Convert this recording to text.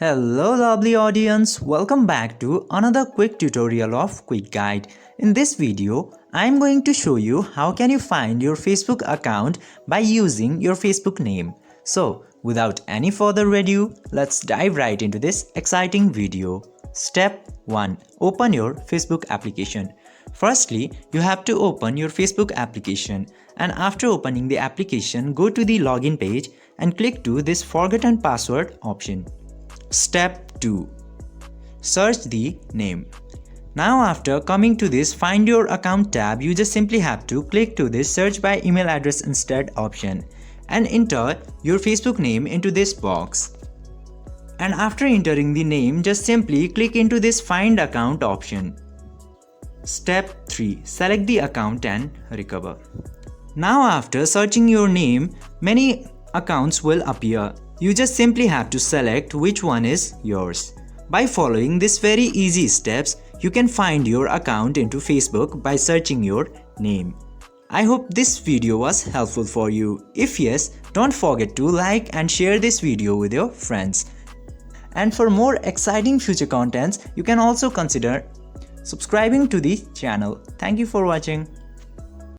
Hello lovely audience, welcome back to another quick tutorial of Quick Guide. In this video, I am going to show you how can you find your Facebook account by using your Facebook name. So, without any further ado, let's dive right into this exciting video. Step 1. Open your Facebook application. Firstly, you have to open your Facebook application, and after opening the application, go to the login page and click to this forgotten password option. Step 2. Search the name. Now after coming to this find your account tab, you just simply have to click to this search by email address instead option and enter your Facebook name into this box. And after entering the name, just simply click into this find account option. Step 3. Select the account and recover. Now after searching your name, many accounts will appear. You just simply have to select which one is yours. By following these very easy steps, you can find your account into Facebook by searching your name. I hope this video was helpful for you. If yes, don't forget to like and share this video with your friends. And for more exciting future contents, you can also consider subscribing to the channel. Thank you for watching.